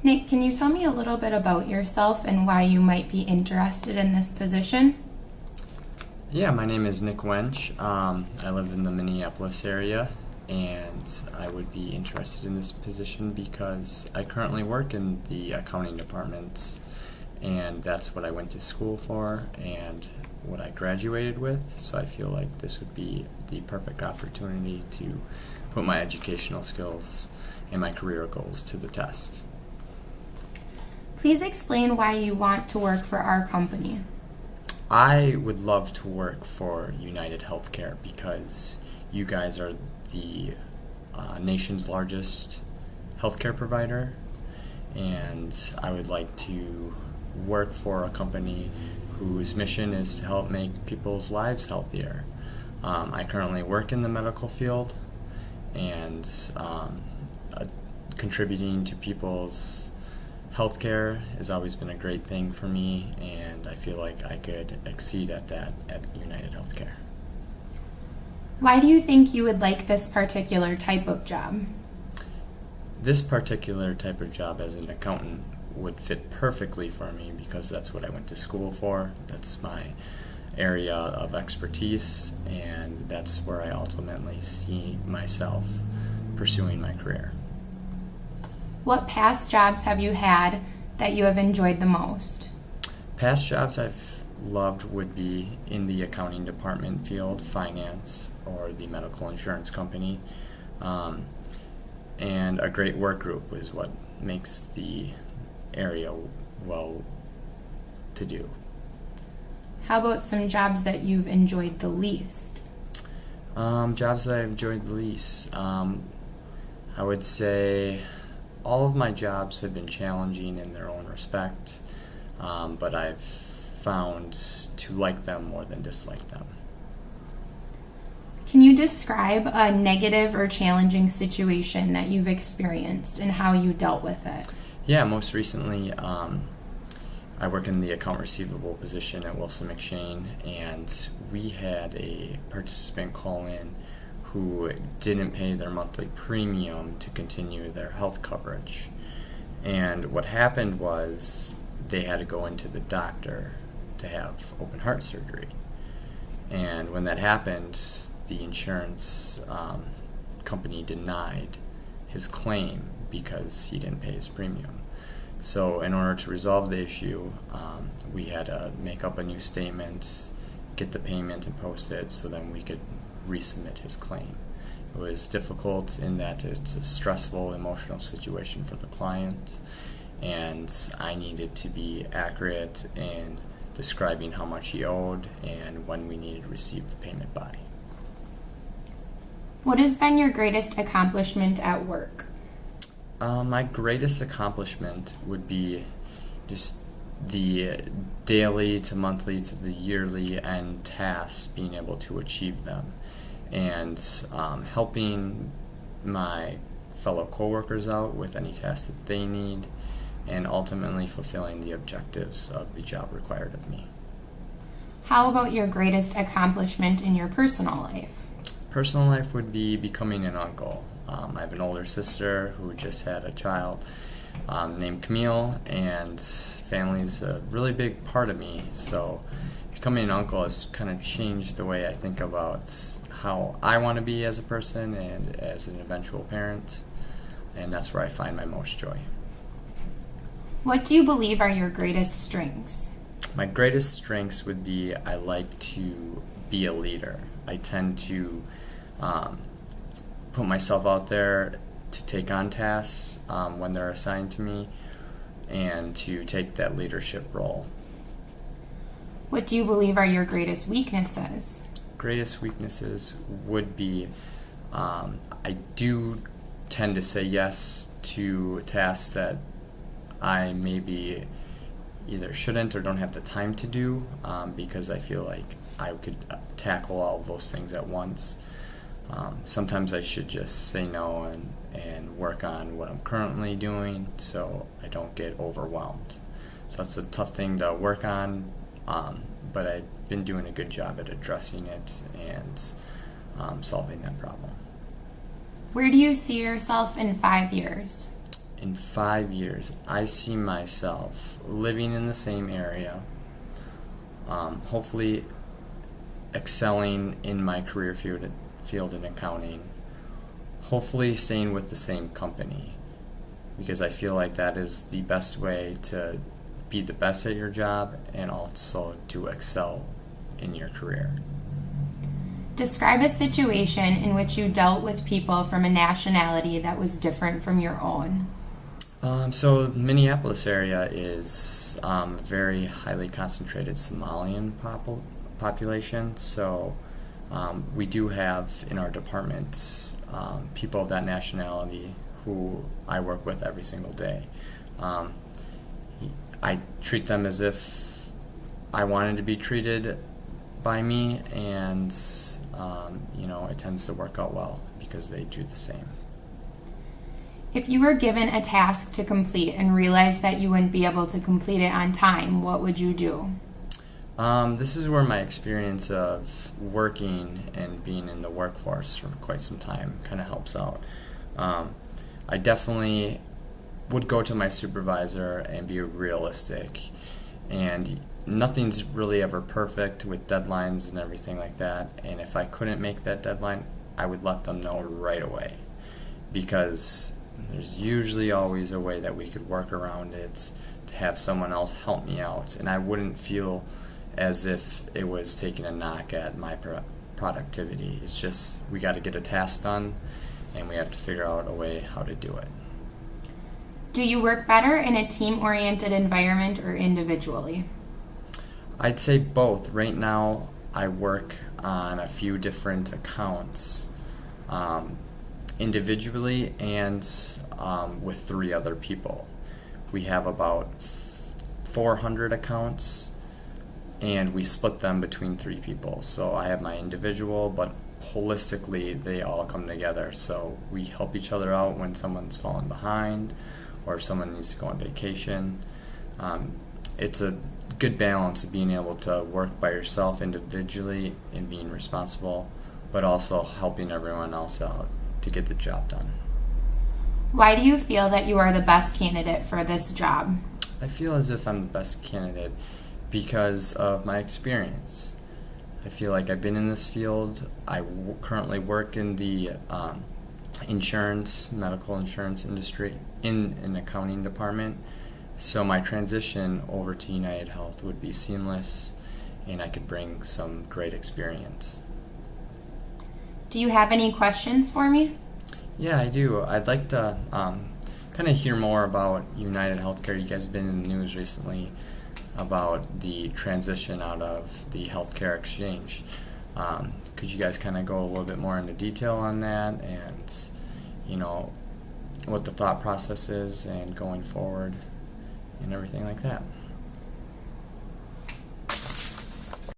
Nick, can you tell me a little bit about yourself and why you might be interested in this position? Yeah, my name is Nick Wench. I live in the Minneapolis area, and I would be interested in this position because I currently work in the accounting department, and that's what I went to school for and what I graduated with. So I feel like this would be the perfect opportunity to put my educational skills and my career goals to the test. Please explain why you want to work for our company. I would love to work for United Healthcare because you guys are the nation's largest healthcare provider, and I would like to work for a company whose mission is to help make people's lives healthier. I currently work in the medical field, and contributing to people's healthcare has always been a great thing for me, and I feel like I could exceed at that at United Healthcare. Why do you think you would like this particular type of job? This particular type of job as an accountant would fit perfectly for me because that's what I went to school for. That's my area of expertise, and that's where I ultimately see myself pursuing my career. What past jobs have you had that you have enjoyed the most? Past jobs I've loved would be in the accounting department field, finance, or the medical insurance company. And a great work group is what makes the area well to do. How about some jobs that you've enjoyed the least? Jobs that I've enjoyed the least. I would say all of my jobs have been challenging in their own respect, but I've found to like them more than dislike them. Can you describe a negative or challenging situation that you've experienced and how you dealt with it? Yeah, most recently, I work in the account receivable position at Wilson McShane, and we had a participant call in who didn't pay their monthly premium to continue their health coverage. And what happened was they had to go into the doctor to have open heart surgery. And when that happened, the insurance company denied his claim because he didn't pay his premium. So in order to resolve the issue, we had to make up a new statement, get the payment and post it so then we could resubmit his claim. It was difficult in that it's a stressful, emotional situation for the client, and I needed to be accurate in describing how much he owed and when we needed to receive the payment by. What has been your greatest accomplishment at work? My greatest accomplishment would be just the daily to monthly to the yearly end tasks, being able to achieve them, and helping my fellow coworkers out with any tasks that they need, and ultimately fulfilling the objectives of the job required of me. How about your greatest accomplishment in your personal life? Personal life would be becoming an uncle. I have an older sister who just had a child named Camille, and family's a really big part of me. So becoming an uncle has kind of changed the way I think about how I want to be as a person and as an eventual parent, and that's where I find my most joy. What do you believe are your greatest strengths? My greatest strengths would be I like to be a leader. I tend to put myself out there to take on tasks when they're assigned to me and to take that leadership role. What do you believe are your greatest weaknesses? Greatest weaknesses would be I do tend to say yes to tasks that I maybe either shouldn't or don't have the time to do because I feel like I could tackle all of those things at once. Sometimes I should just say no and work on what I'm currently doing so I don't get overwhelmed. So that's a tough thing to work on, but I've been doing a good job at addressing it and solving that problem. Where do you see yourself in 5 years? in 5 years, I see myself living in the same area, hopefully excelling in my career field in accounting, hopefully staying with the same company, because I feel like that is the best way to be the best at your job and also to excel in your career. Describe a situation in which you dealt with people from a nationality that was different from your own. So the Minneapolis area is very highly concentrated Somalian population. So we do have in our department people of that nationality who I work with every single day. I treat them as if I wanted to be treated by me, and it tends to work out well because they do the same. If you were given a task to complete and realized that you wouldn't be able to complete it on time, what would you do? This is where my experience of working and being in the workforce for quite some time kind of helps out. I definitely would go to my supervisor and be realistic, and nothing's really ever perfect with deadlines and everything like that, and if I couldn't make that deadline, I would let them know right away, because there's usually always a way that we could work around it to have someone else help me out, and I wouldn't feel as if it was taking a knock at my productivity. It's just we got to get a task done, and we have to figure out a way how to do it. Do you work better in a team-oriented environment or individually? I'd say both. Right now, I work on a few different accounts individually and with 3 other people. We have about 400 accounts, and we split them between 3 people. So I have my individual, but holistically they all come together. So we help each other out when someone's fallen behind or if someone needs to go on vacation. It's a good balance of being able to work by yourself individually and being responsible, but also helping everyone else out to get the job done. Why do you feel that you are the best candidate for this job? I feel as if I'm the best candidate because of my experience. I feel like I've been in this field. I currently work in the medical insurance industry in an accounting department. So my transition over to United Health would be seamless, and I could bring some great experience. Do you have any questions for me? Yeah, I do. I'd like to kind of hear more about United Healthcare. You guys have been in the news recently about the transition out of the healthcare exchange. Could you guys kind of go a little bit more into detail on that, and what the thought process is and going forward and everything like that?